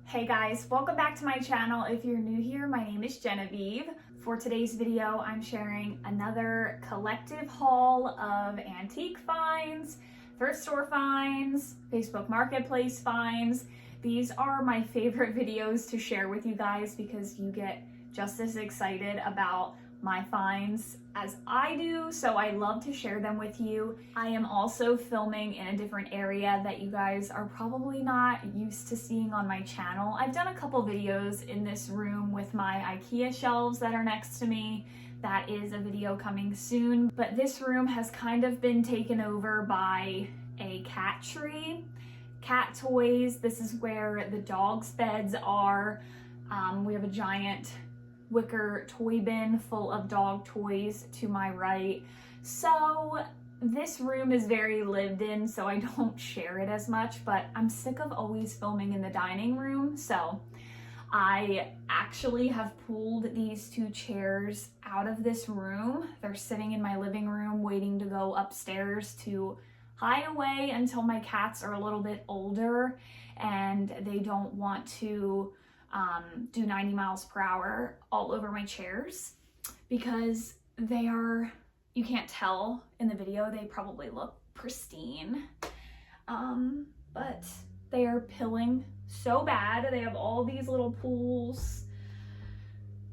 Hey guys, welcome back to my channel. If you're new here, my name is Genevieve. For today's video, I'm sharing another collective haul of antique finds, thrift store finds, Facebook Marketplace finds. These are my favorite videos to share with you guys because you get just as excited about my finds as I do, so I love to share them with you. I am also filming in a different area that you guys are probably not used to seeing on my channel. I've done a couple videos in this room with my IKEA shelves that are next to me. That is a video coming soon, but this room has kind of been taken over by a cat tree. Cat toys, this is where the dogs' beds are. We have a giant wicker toy bin full of dog toys to my right. So this room is very lived in, so I don't share it as much, but I'm sick of always filming in the dining room. So I actually have pulled these two chairs out of this room. They're sitting in my living room waiting to go upstairs to hide away until my cats are a little bit older and they don't want to do 90 miles per hour all over my chairs, because they are, you can't tell in the video, they probably look pristine, but they are pilling so bad. They have all these little pools,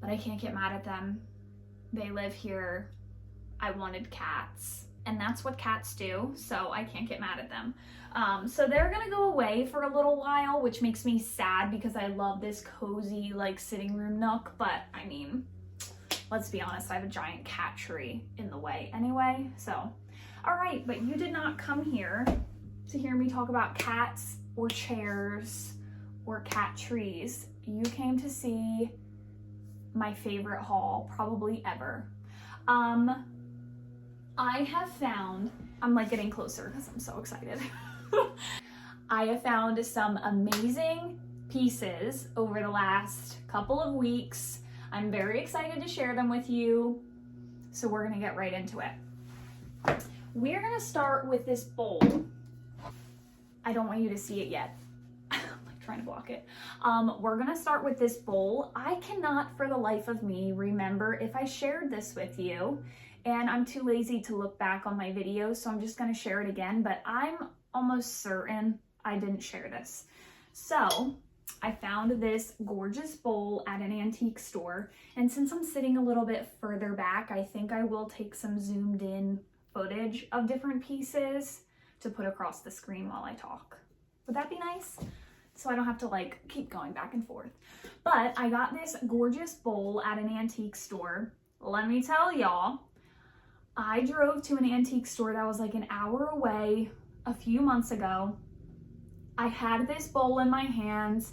but I can't get mad at them. They live here. I wanted cats, and that's what cats do, so I can't get mad at them. So they're gonna go away for a little while, which makes me sad because I love this cozy like sitting room nook, but I mean, let's be honest, I have a giant cat tree in the way anyway, so. All right, but you did not come here to hear me talk about cats or chairs or cat trees. You came to see my favorite haul probably ever. I have found, I'm like getting closer because I'm so excited. I have found some amazing pieces over the last couple of weeks. I'm very excited to share them with you. So we're gonna get right into it. We're gonna start with this bowl. I don't want you to see it yet. I'm like trying to block it. We're gonna start with this bowl. I cannot for the life of me remember if I shared this with you, and I'm too lazy to look back on my videos, so I'm just gonna share it again, but I'm almost certain I didn't share this. So I found this gorgeous bowl at an antique store, and since I'm sitting a little bit further back, I think I will take some zoomed in footage of different pieces to put across the screen while I talk. Would that be nice? So I don't have to like keep going back and forth. But I got this gorgeous bowl at an antique store. Let me tell y'all, I drove to an antique store that was like an hour away a few months ago. I had this bowl in my hands.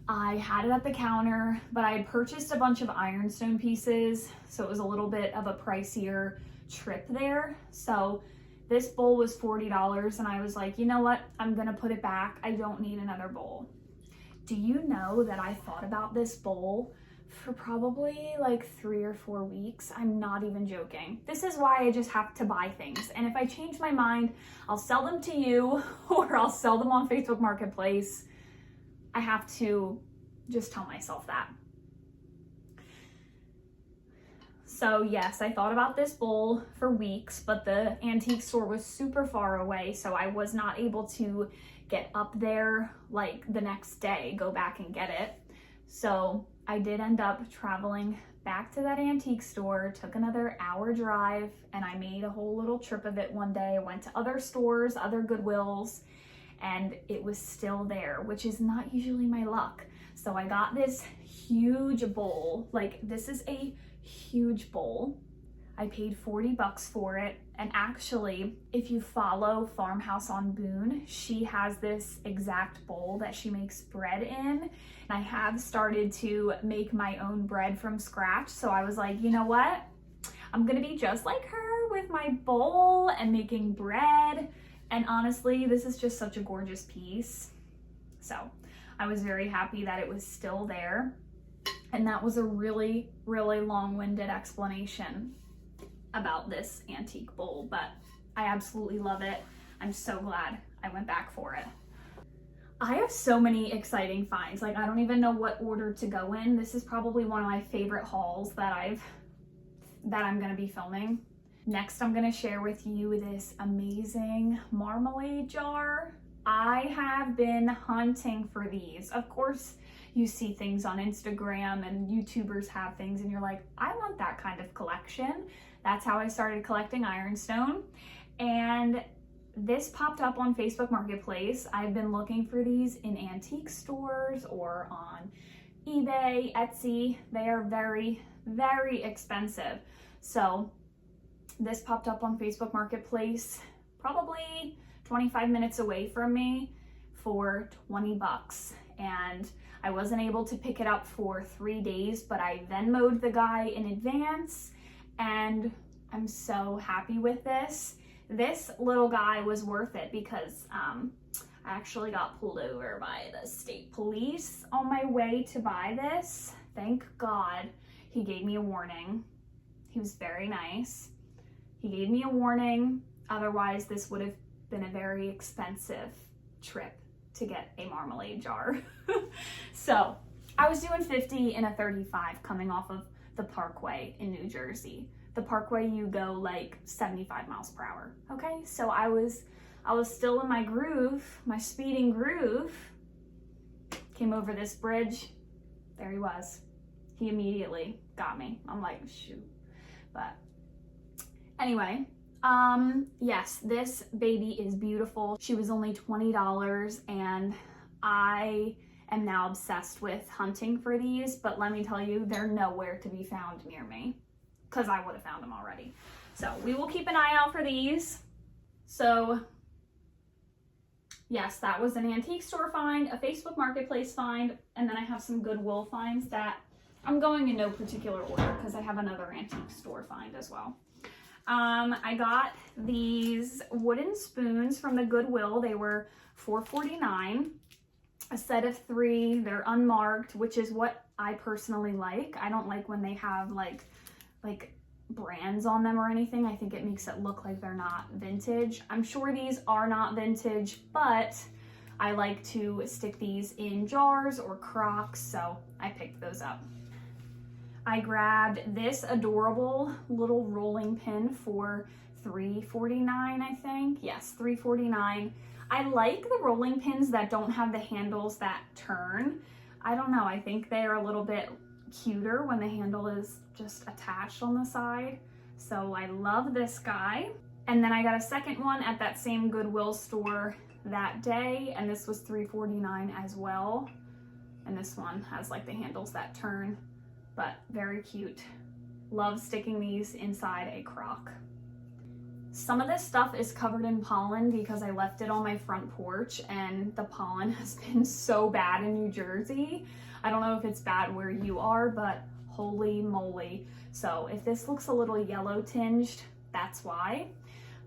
I had it at the counter, but I had purchased a bunch of ironstone pieces, so it was a little bit of a pricier trip there. So this bowl was $40, and I was like, you know what? I'm gonna put it back. I don't need another bowl. Do you know that I thought about this bowl for probably like 3 or 4 weeks? I'm not even joking. This is why I just have to buy things. And if I change my mind, I'll sell them to you or I'll sell them on Facebook Marketplace. I have to just tell myself that. So yes, I thought about this bowl for weeks, but the antique store was super far away, so I was not able to get up there like the next day, go back and get it. So I did end up traveling back to that antique store, took another hour drive, and I made a whole little trip of it one day. I went to other stores, other Goodwills, and it was still there, which is not usually my luck. So I got this huge bowl. Like, this is a huge bowl. I paid $40 for it. And actually, if you follow Farmhouse on Boone, she has this exact bowl that she makes bread in. And I have started to make my own bread from scratch. So I was like, you know what? I'm gonna be just like her with my bowl and making bread. And honestly, this is just such a gorgeous piece. So I was very happy that it was still there. And that was a really, really long-winded explanation about this antique bowl, but I absolutely love it. I'm so glad I went back for it. I have so many exciting finds. Like, I don't even know what order to go in. This is probably one of my favorite hauls that I'm gonna be filming. Next, I'm gonna share with you this amazing marmalade jar. I have been hunting for these. Of course, you see things on Instagram and YouTubers have things and you're like, I want that kind of collection. That's how I started collecting ironstone. And this popped up on Facebook Marketplace. I've been looking for these in antique stores or on eBay, Etsy. They are very, very expensive. So this popped up on Facebook Marketplace, probably 25 minutes away from me for 20 bucks. And I wasn't able to pick it up for 3 days, but I Venmo'd the guy in advance and I'm so happy with this. This little guy was worth it because I actually got pulled over by the state police on my way to buy this. Thank God he gave me a warning. He was very nice. He gave me a warning. Otherwise, this would have been a very expensive trip to get a marmalade jar. So I was doing 50 in a 35 coming off of the Parkway in New Jersey. The Parkway, you go like 75 miles per hour. Okay, so I was still in my groove, my speeding groove. Came over this bridge. There he was. He immediately got me. I'm like, shoot. But anyway, yes, this baby is beautiful. She was only $20 and I am now obsessed with hunting for these, but let me tell you, they're nowhere to be found near me because I would have found them already. So we will keep an eye out for these. So yes, that was an antique store find, a Facebook Marketplace find, and then I have some Goodwill finds that I'm going in no particular order because I have another antique store find as well. I got these wooden spoons from the Goodwill. They were $4.49, a set of 3. They're unmarked, which is what I personally like. I don't like when they have like brands on them or anything. I think it makes it look like they're not vintage. I'm sure these are not vintage, but I like to stick these in jars or crocks, so I picked those up. I grabbed this adorable little rolling pin for $3.49, I think. Yes, $3.49. I like the rolling pins that don't have the handles that turn. I don't know, I think they're a little bit cuter when the handle is just attached on the side. So I love this guy. And then I got a second one at that same Goodwill store that day, and this was $3.49 as well. And this one has like the handles that turn, but very cute. Love sticking these inside a crock. Some of this stuff is covered in pollen because I left it on my front porch and the pollen has been so bad in New Jersey. I don't know if it's bad where you are, but holy moly. So if this looks a little yellow tinged, that's why.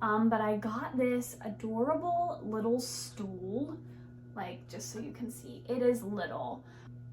But I got this adorable little stool, like just so you can see, it is little.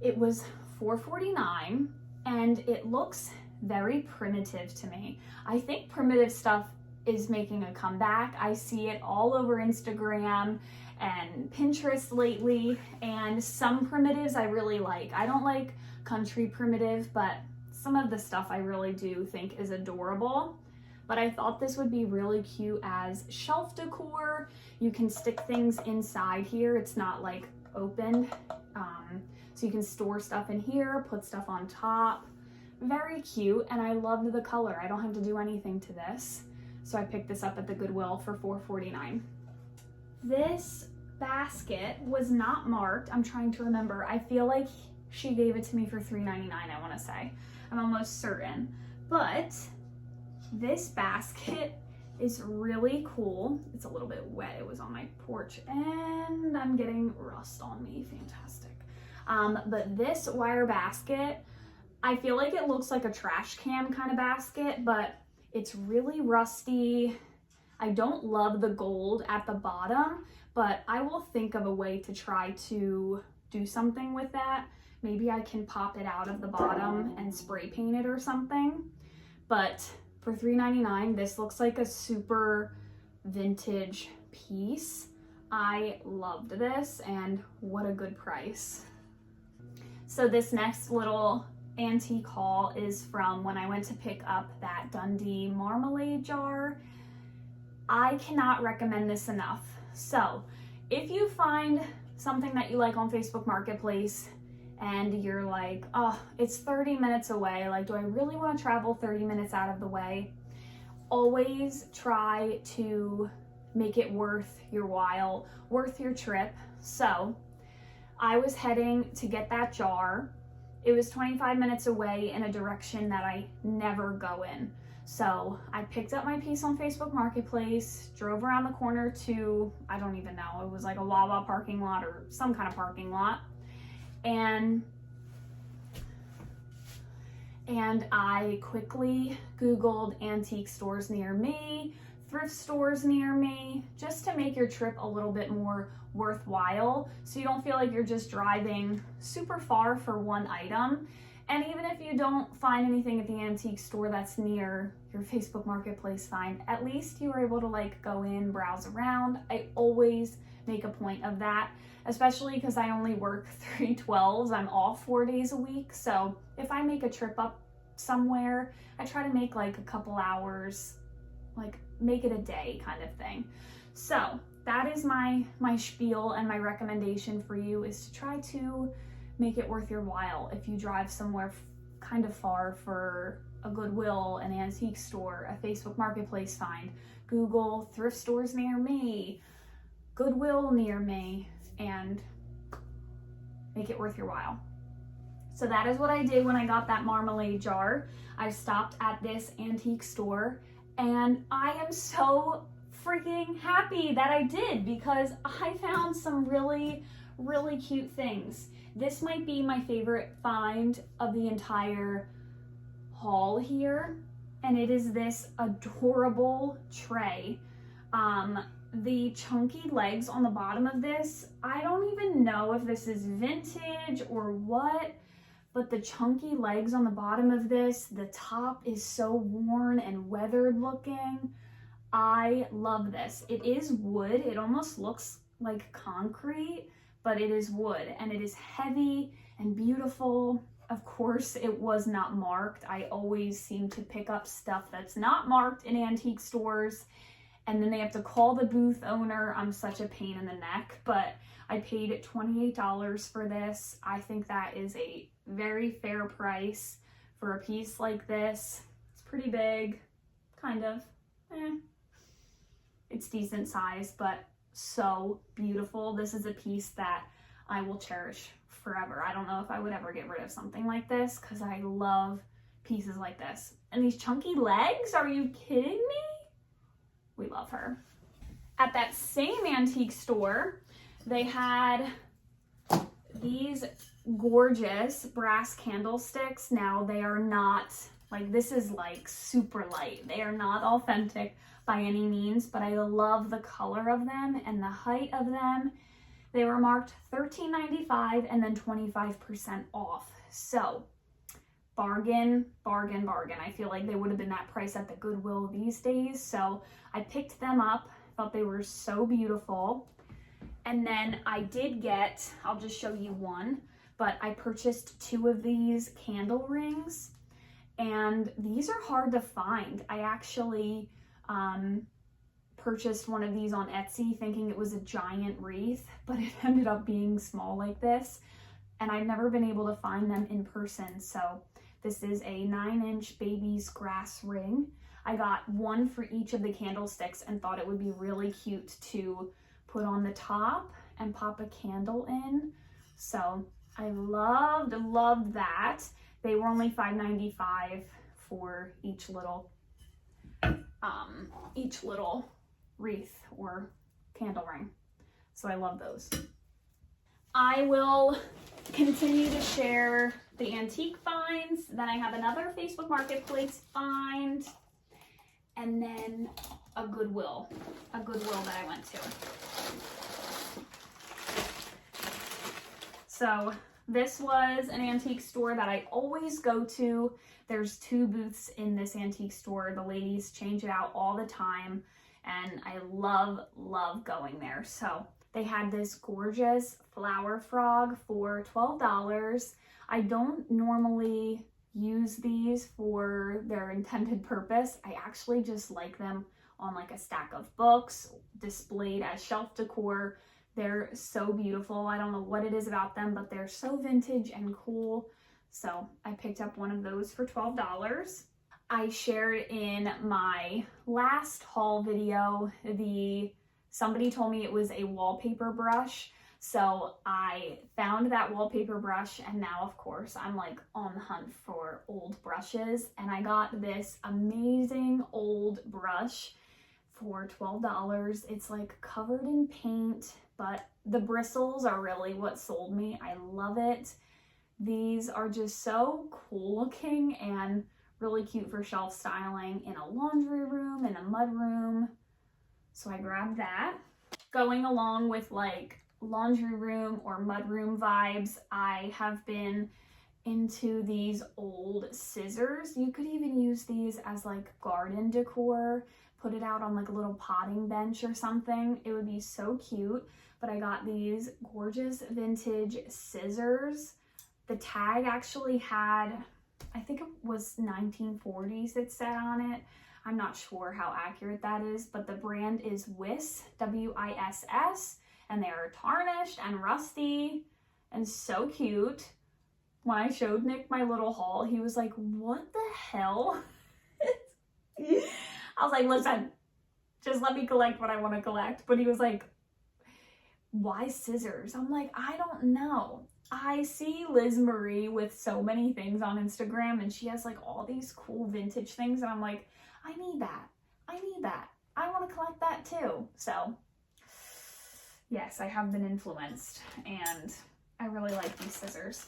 It was $4.49 and it looks very primitive to me. I think primitive stuff is making a comeback. I see it all over Instagram and Pinterest lately, and some primitives I really like. I don't like country primitive, but some of the stuff I really do think is adorable. But I thought this would be really cute as shelf decor. You can stick things inside here. It's not like open. So you can store stuff in here, put stuff on top. Very cute, and I loved the color. I don't have to do anything to this. So I picked this up at the Goodwill for $4.49. This basket was not marked. I'm trying to remember. I feel like she gave it to me for $3.99, I want to say. I'm almost certain. But this basket is really cool. It's a little bit wet. It was on my porch and I'm getting rust on me. Fantastic. But this wire basket, I feel like it looks like a trash can kind of basket, but it's really rusty. I don't love the gold at the bottom, but I will think of a way to try to do something with that. Maybe I can pop it out of the bottom and spray paint it or something. But for $3.99, this looks like a super vintage piece. I loved this, and what a good price. So this next little antique haul is from when I went to pick up that Dundee marmalade jar. I cannot recommend this enough. So if you find something that you like on Facebook Marketplace and you're like, oh, it's 30 minutes away, like, do I really want to travel 30 minutes out of the way? Always try to make it worth your while, worth your trip. So I was heading to get that jar. It was 25 minutes away in a direction that I never go in. So I picked up my piece on Facebook Marketplace, drove around the corner to, I don't even know, it was like a Wawa parking lot or some kind of parking lot. And I quickly Googled antique stores near me, thrift stores near me, just to make your trip a little bit more worthwhile, so you don't feel like you're just driving super far for one item. And even if you don't find anything at the antique store that's near your Facebook Marketplace find, at least you were able to like go in, browse around. I always make a point of that, especially because I only work 3/12s. I'm off 4 days a week. So if I make a trip up somewhere, I try to make like a couple hours, like make it a day kind of thing. So that is my spiel, and my recommendation for you is to try to make it worth your while. If you drive somewhere kind of far for a Goodwill, an antique store, a Facebook Marketplace find, Google thrift stores near me, Goodwill near me, and make it worth your while. So that is what I did when I got that marmalade jar. I stopped at this antique store, and I am so freaking happy that I did, because I found some really, really cute things. This might be my favorite find of the entire haul here, and it is this adorable tray. The chunky legs on the bottom of this, I don't even know if this is vintage or what, but the chunky legs on the bottom of this, the top is so worn and weathered looking. I love this. It is wood. It almost looks like concrete, but it is wood, and it is heavy and beautiful. Of course, it was not marked. I always seem to pick up stuff that's not marked in antique stores, and then they have to call the booth owner. I'm such a pain in the neck, but I paid $28 for this. I think that is a very fair price for a piece like this. It's pretty big, kind of. It's decent size, but so beautiful. This is a piece that I will cherish forever. I don't know if I would ever get rid of something like this, because I love pieces like this. And these chunky legs, are you kidding me? We love her. At that same antique store, they had these gorgeous brass candlesticks. Now they are not, like, this is like super light. They are not authentic by any means, but I love the color of them and the height of them. They were marked $13.95 and then 25% off. So bargain, bargain, bargain. I feel like they would have been that price at the Goodwill these days. So I picked them up, thought they were so beautiful. And then I did get, I'll just show you one, but I purchased 2 of these candle rings, and these are hard to find. I actually purchased one of these on Etsy thinking it was a giant wreath, but it ended up being small like this, and I've never been able to find them in person. So this is a 9-inch baby's grass ring. I got one for each of the candlesticks and thought it would be really cute to put on the top and pop a candle in. So I loved that. They were only $5.95 for each little wreath or candle ring. So I love those. I will continue to share the antique finds. Then I have another Facebook Marketplace find, and then a Goodwill that I went to. So this was an antique store that I always go to. There's 2 booths in this antique store. The ladies change it out all the time, and I love going there. So They had this gorgeous flower frog for $12. I don't normally use these for their intended purpose. I actually just like them on like a stack of books, displayed as shelf decor. They're so beautiful. I don't know what it is about them, but they're so vintage and cool. So I picked up one of those for $12. I shared in my last haul video, somebody told me it was a wallpaper brush. So I found that wallpaper brush, and now of course I'm like on the hunt for old brushes, and I got this amazing old brush for $12. It's like covered in paint, but the bristles are really what sold me. I love it. These are just so cool looking and really cute for shelf styling in a laundry room, in a mud room. So I grabbed that. Going along with like laundry room or mud room vibes, I have been into these old scissors. You could even use these as like garden decor, put it out on like a little potting bench or something. It would be so cute. But I got these gorgeous vintage scissors. The tag actually had, I think it was 1940s it said on it. I'm not sure how accurate that is, but the brand is Wiss, W-I-S-S, and they are tarnished and rusty and so cute. When I showed Nick my little haul, he was like, what the hell? I was like, listen, just let me collect what I want to collect. But he was like, why scissors? I'm like, I don't know. I see Liz Marie with so many things on Instagram, and she has like all these cool vintage things, and I'm like, I need that. I need that. I want to collect that too. So yes, I have been influenced, and I really like these scissors.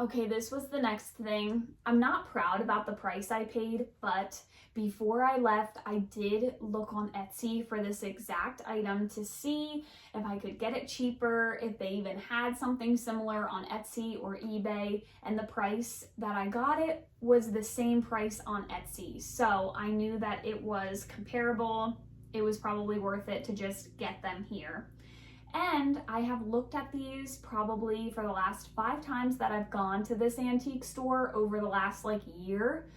Okay, this was the next thing. I'm not proud about the price I paid, but before I left, I did look on Etsy for this exact item to see if I could get it cheaper, if they even had something similar on Etsy or eBay, and the price that I got it was the same price on Etsy. So I knew that it was comparable. It was probably worth it to just get them here. And I have looked at these probably for the last 5 times that I've gone to this antique store over the last like year.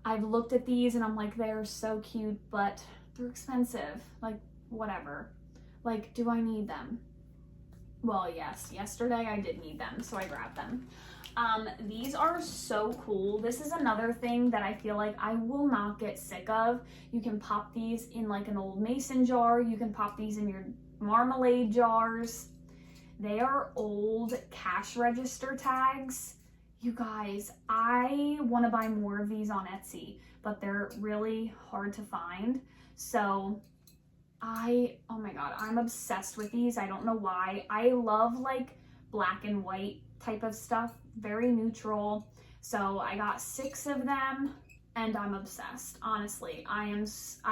I've looked at these and I'm like, they're so cute, but they're expensive. Like, whatever. Like, do I need them? Well, yes, yesterday I did need them, so I grabbed them. These are so cool. This is another thing that I feel like I will not get sick of. You can pop these in like an old mason jar. You can pop these in your marmalade jars. They are old cash register tags. You guys, I want to buy more of these on Etsy, but they're really hard to find. So oh my God, I'm obsessed with these. I don't know why. I love like black and white type of stuff, very neutral. So I got 6 of them and I'm obsessed. Honestly, I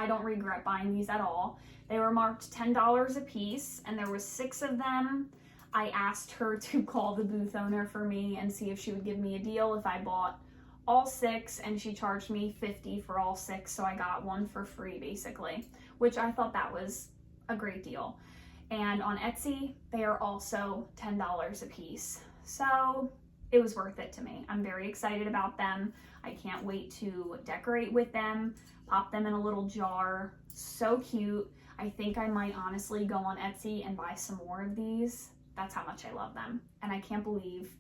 don't regret buying these at all. They were marked $10 a piece and there was 6 of them. I asked her to call the booth owner for me and see if she would give me a deal if I bought all 6, and she charged me $50 for all 6, so I got one for free basically, which I thought that was a great deal. And on Etsy, they are also $10 a piece. So it was worth it to me. I'm very excited about them. I can't wait to decorate with them, pop them in a little jar. So cute. I think I might honestly go on Etsy and buy some more of these. That's how much I love them. And I can't believe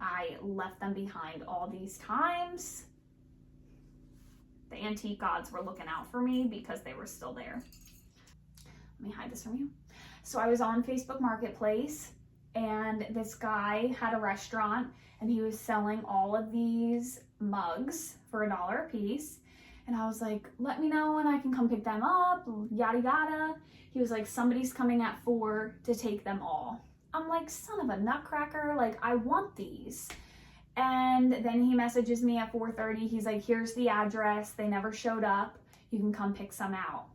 I left them behind all these times. The antique gods were looking out for me because they were still there. Let me hide this from you. So I was on Facebook Marketplace and this guy had a restaurant and he was selling all of these mugs for $1 a piece. And I was like, let me know when I can come pick them up, yada yada. He was like, somebody's coming at 4 to take them all. I'm like, son of a nutcracker, like I want these. And then he messages me at 4:30. He's like, here's the address. They never showed up. You can come pick some out.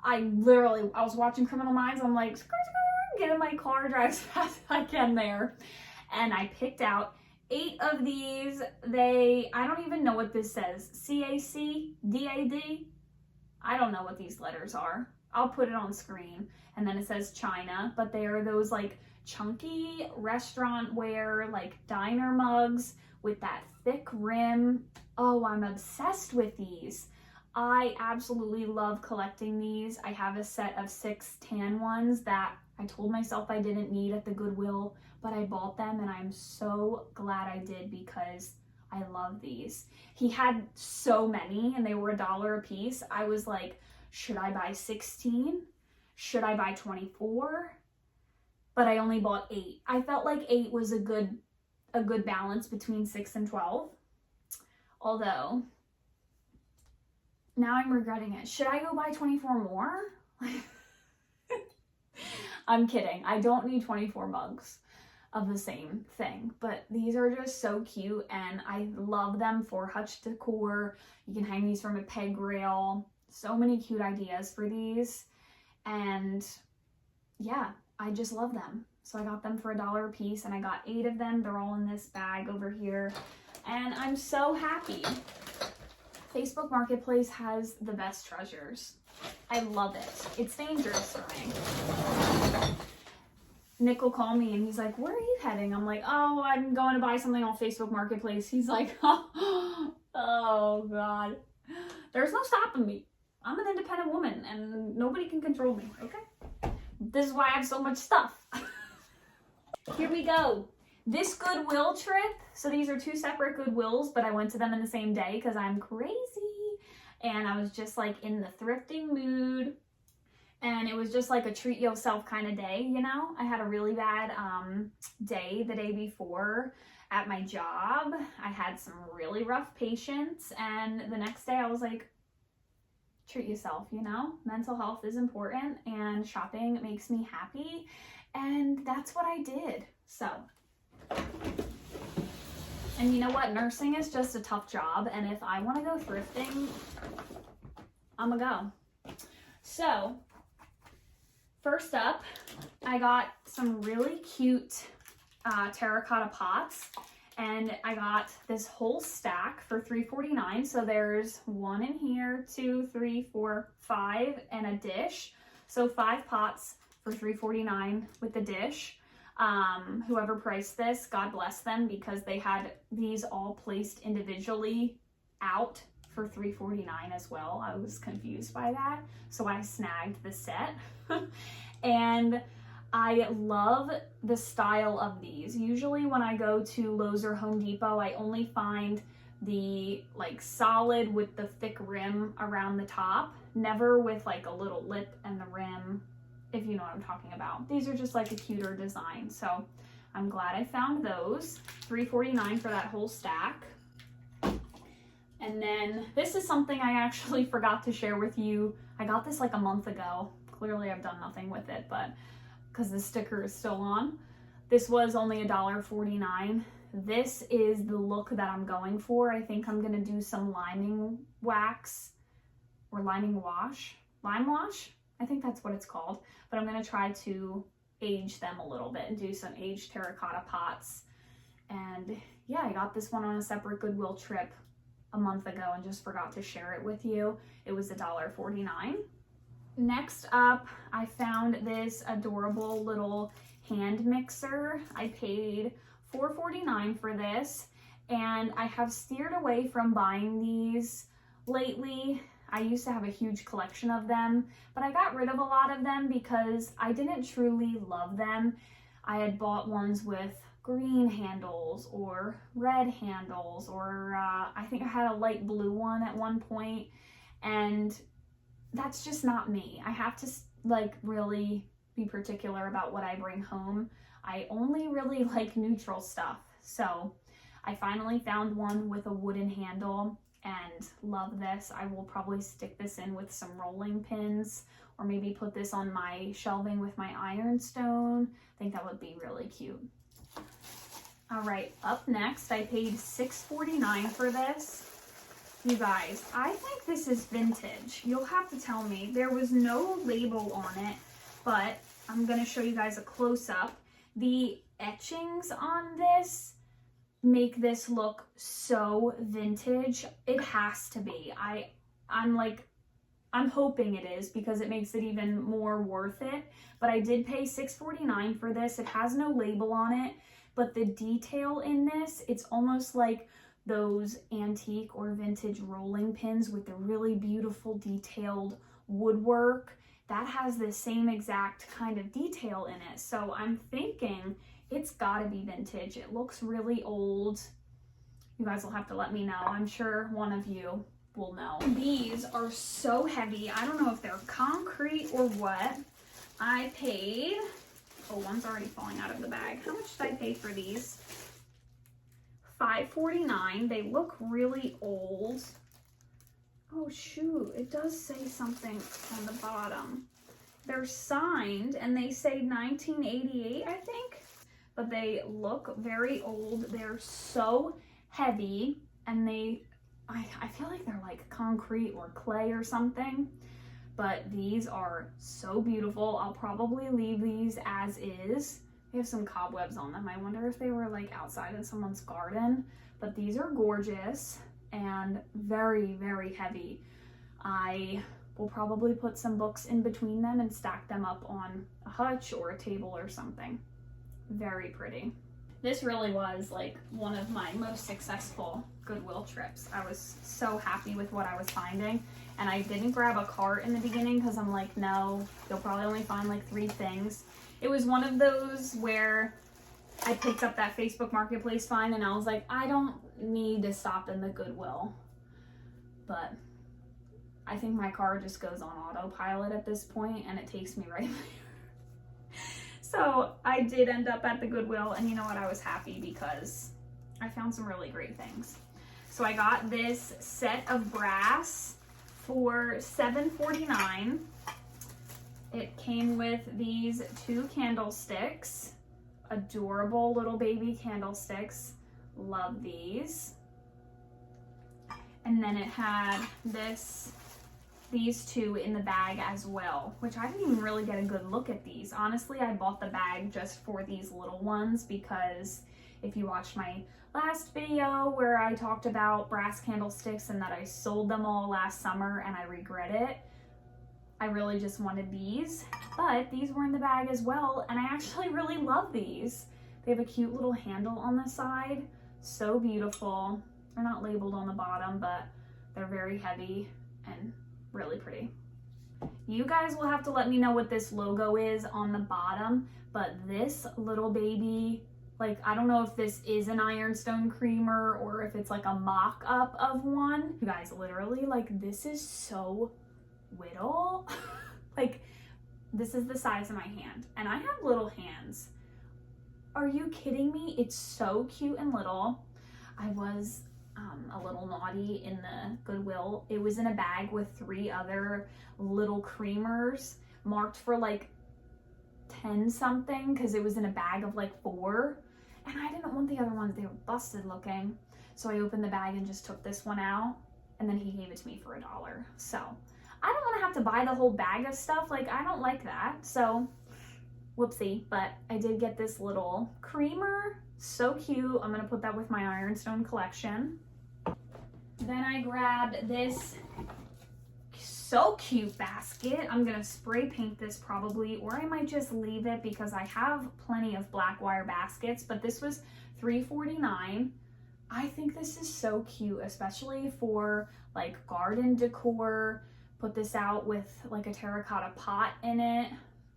I was watching Criminal Minds. I'm like, get in my car, drive as fast as I can there. And I picked out 8 of these. I don't even know what this says. CAC, DAD. I don't know what these letters are. I'll put it on screen, and then it says China, but they are those like chunky restaurant wear, like diner mugs with that thick rim. Oh, I'm obsessed with these. I absolutely love collecting these. I have a set of 6 tan ones that I told myself I didn't need at the Goodwill, but I bought them and I'm so glad I did because I love these. He had so many and they were $1 a piece. I was like, should I buy 16? Should I buy 24? But I only bought 8. I felt like 8 was a good balance between 6 and 12. Although, now I'm regretting it. Should I go buy 24 more? I'm kidding. I don't need 24 mugs of the same thing, but these are just so cute and I love them for hutch decor. You can hang these from a peg rail. So many cute ideas for these, and yeah, I just love them. So I got them for $1 a piece and I got 8 of them. They're all in this bag over here and I'm so happy. Facebook Marketplace has the best treasures. I love it. It's dangerous for me. Nick will call me and he's like, where are you heading? I'm like, oh, I'm going to buy something on Facebook Marketplace. He's like, oh God. There's no stopping me. I'm an independent woman and nobody can control me, okay? This is why I have so much stuff. Here we go. This Goodwill trip, so these are 2 separate Goodwills, but I went to them in the same day because I'm crazy. And I was just like in the thrifting mood. And it was just like a treat yourself kind of day, you know? I had a really bad day the day before at my job. I had some really rough patients and the next day I was like, treat yourself, you know? Mental health is important and shopping makes me happy. And that's what I did, so. And you know what? Nursing is just a tough job. And if I want to go thrifting, I'm gonna go. So, first up, I got some really cute terracotta pots. And I got this whole stack for $3.49. So there's 1 in here, 2, 3, 4, 5, and a dish. So 5 pots for $3.49 with the dish. Whoever priced this, God bless them, because they had these all placed individually out for $3.49 as well. I was confused by that, so I snagged the set. And I love the style of these. Usually when I go to Lowe's or Home Depot, I only find the like solid with the thick rim around the top, never with like a little lip and the rim, if you know what I'm talking about. These are just like a cuter design, so I'm glad I found those. $3.49 for that whole stack. And then this is something I actually forgot to share with you. I got this like a month ago. Clearly I've done nothing with it, but because the sticker is still on. This was only $1.49. This is the look that I'm going for. I think I'm gonna do some liming wax or liming wash. Lime wash? I think that's what it's called. But I'm gonna try to age them a little bit and do some aged terracotta pots. And yeah, I got this one on a separate Goodwill trip a month ago and just forgot to share it with you. It was $1.49. Next up, I found this adorable little hand mixer. I paid $4.49 for this, and I have steered away from buying these lately. I used to have a huge collection of them, but I got rid of a lot of them because I didn't truly love them. I had bought ones with green handles or red handles, or I think I had a light blue one at one point, and that's just not me. I have to like really be particular about what I bring home. I only really like neutral stuff. So I finally found one with a wooden handle and love this. I will probably stick this in with some rolling pins or maybe put this on my shelving with my ironstone. I think that would be really cute. All right, up next, I paid $6.49 for this. You guys, I think this is vintage. You'll have to tell me. There was no label on it, but I'm gonna show you guys a close-up. The etchings on this make this look so vintage. It has to be. I'm like I'm hoping it is because it makes it even more worth it. But I did pay $6.49 for this. It has no label on it, but the detail in this, it's almost like those antique or vintage rolling pins with the really beautiful detailed woodwork. That has the same exact kind of detail in it. So I'm thinking it's gotta be vintage. It looks really old. You guys will have to let me know. I'm sure one of you will know. These are so heavy. I don't know if they're concrete or what. I paid, oh, one's already falling out of the bag. How much did I pay for these? $5.49. They look really old. Oh shoot, it does say something on the bottom. They're signed and they say 1988, I think, but they look very old. They're so heavy and I feel like they're like concrete or clay or something, but these are so beautiful. I'll probably leave these as is. They have some cobwebs on them. I wonder if they were like outside in someone's garden, but these are gorgeous and very, very heavy. I will probably put some books in between them and stack them up on a hutch or a table or something. Very pretty. This really was like one of my most successful Goodwill trips. I was so happy with what I was finding, and I didn't grab a cart in the beginning because I'm like, no, you'll probably only find like 3 things. It was one of those where I picked up that Facebook Marketplace find and I was like, I don't need to stop in the Goodwill. But I think my car just goes on autopilot at this point and it takes me right there. So I did end up at the Goodwill, and you know what? I was happy because I found some really great things. So I got this set of brass for $7.49. It came with these 2 candlesticks. Adorable little baby candlesticks. Love these. And then it had these 2 in the bag as well, which I didn't even really get a good look at these. Honestly, I bought the bag just for these little ones because if you watched my last video where I talked about brass candlesticks and that I sold them all last summer and I regret it, I really just wanted these, but these were in the bag as well, and I actually really love these. They have a cute little handle on the side. So beautiful. They're not labeled on the bottom, but they're very heavy and really pretty. You guys will have to let me know what this logo is on the bottom, but this little baby, like, I don't know if this is an ironstone creamer or if it's like a mock-up of one. You guys, literally, like, this is so little. Like, this is the size of my hand, and I have little hands. Are you kidding me? It's so cute and little. I was a little naughty in the Goodwill. It was in a bag with 3 other little creamers marked for like 10 something because it was in a bag of like 4, and I didn't want the other ones. They were busted looking. So I opened the bag and just took this one out, and then he gave it to me for $1. So I don't want to have to buy the whole bag of stuff. Like, I don't like that. So whoopsie, but I did get this little creamer. So cute. I'm going to put that with my ironstone collection. Then I grabbed this so cute basket. I'm going to spray paint this probably, or I might just leave it because I have plenty of black wire baskets, but this was $3.49. I think this is so cute, especially for like garden decor. Put this out with like a terracotta pot in it.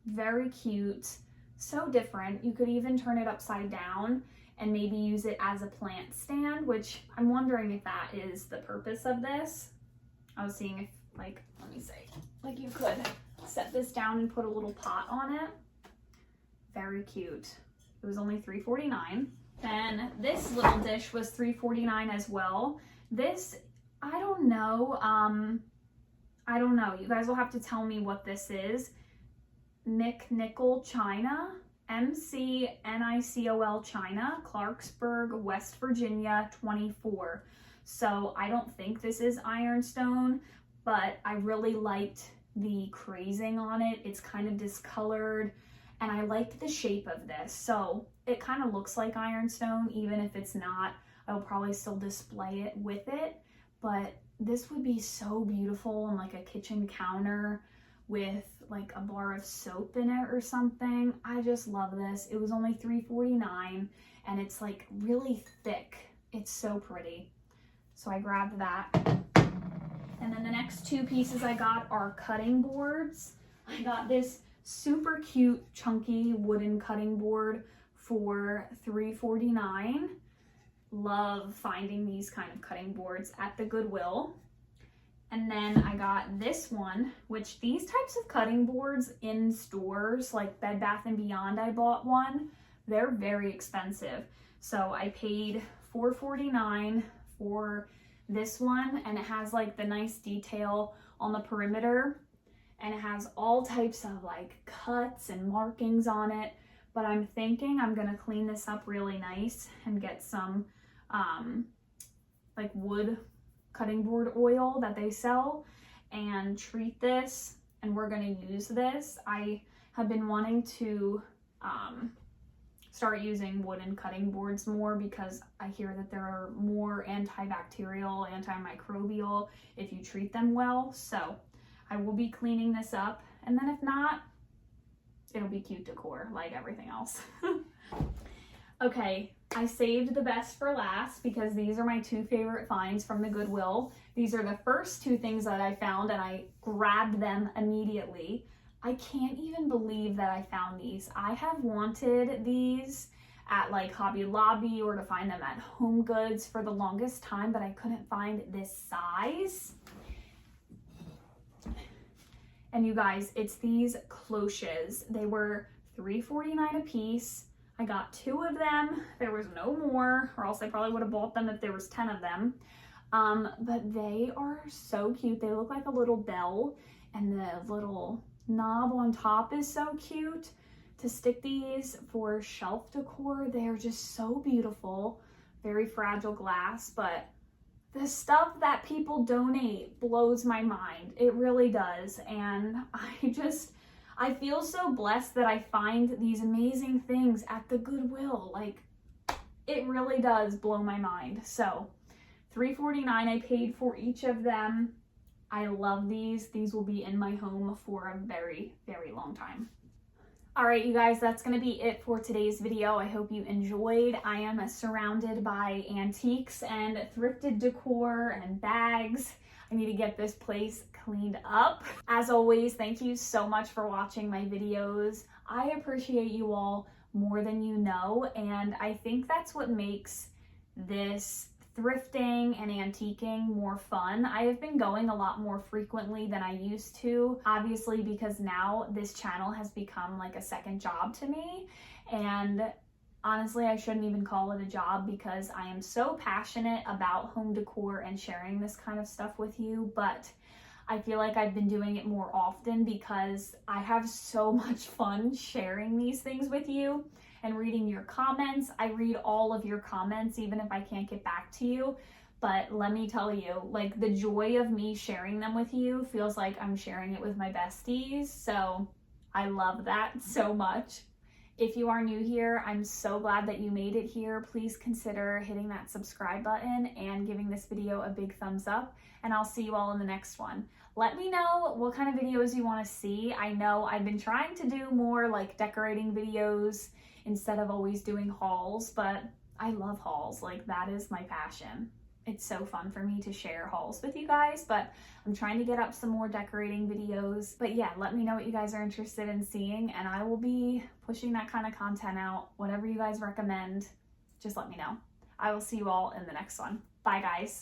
Very cute. So different. You could even turn it upside down and maybe use it as a plant stand, which I'm wondering if that is the purpose of this. I was seeing if, like, let me see, like you could set this down and put a little pot on it. Very cute. It was only $3.49. Then this little dish was $3.49 as well. This, I don't know. I don't know. You guys will have to tell me what this is. McNicol China. McNicol China, Clarksburg, West Virginia, 24. So I don't think this is ironstone, but I really liked the crazing on it. It's kind of discolored, and I liked the shape of this. So it kind of looks like ironstone, even if it's not. I'll probably still display it with it, but this would be so beautiful on like a kitchen counter with like a bar of soap in it or something. I just love this. It was only $3.49 and it's like really thick. It's so pretty. So I grabbed that. And then the next two pieces I got are cutting boards. I got this super cute chunky wooden cutting board for $3.49. Love finding these kind of cutting boards at the Goodwill. And then I got this one, which these types of cutting boards in stores like Bed Bath & Beyond, I bought one. They're very expensive. So I paid $4.49 for this one, and it has like the nice detail on the perimeter, and it has all types of like cuts and markings on it. But I'm thinking I'm gonna clean this up really nice and get some like wood cutting board oil that they sell and treat this, and we're going to use this. I have been wanting to start using wooden cutting boards more because I hear that there are more antibacterial, antimicrobial if you treat them well. So I will be cleaning this up, and then if not, it'll be cute decor like everything else. Okay, I saved the best for last because these are my two favorite finds from the Goodwill. These are the first two things that I found and I grabbed them immediately. I can't even believe that I found these. I have wanted these at like Hobby Lobby or to find them at Home Goods for the longest time, but I couldn't find this size. And you guys, it's these cloches. They were $3.49 a piece. I got 2 of them. There was no more, or else I probably would have bought them if there was 10 of them. But they are so cute. They look like a little bell, and the little knob on top is so cute. To stick these for shelf decor, they are just so beautiful. Very fragile glass, but the stuff that people donate blows my mind. It really does. And I feel so blessed that I find these amazing things at the Goodwill. Like, it really does blow my mind. So $3.49 I paid for each of them. I love these. These will be in my home for a very, very long time. All right, you guys, that's going to be it for today's video. I hope you enjoyed. I am surrounded by antiques and thrifted decor and bags. I need to get this place cleaned up. As always, thank you so much for watching my videos. I appreciate you all more than you know, and I think that's what makes this thrifting and antiquing more fun. I have been going a lot more frequently than I used to, obviously because now this channel has become like a second job to me, and honestly, I shouldn't even call it a job because I am so passionate about home decor and sharing this kind of stuff with you, but I feel like I've been doing it more often because I have so much fun sharing these things with you and reading your comments. I read all of your comments, even if I can't get back to you. But let me tell you, like, the joy of me sharing them with you feels like I'm sharing it with my besties. So I love that so much. If you are new here, I'm so glad that you made it here. Please consider hitting that subscribe button and giving this video a big thumbs up, and I'll see you all in the next one. Let me know what kind of videos you want to see. I know I've been trying to do more like decorating videos instead of always doing hauls, but I love hauls. Like, that is my passion. It's so fun for me to share hauls with you guys, but I'm trying to get up some more decorating videos. But yeah, let me know what you guys are interested in seeing, and I will be pushing that kind of content out. Whatever you guys recommend, just let me know. I will see you all in the next one. Bye, guys.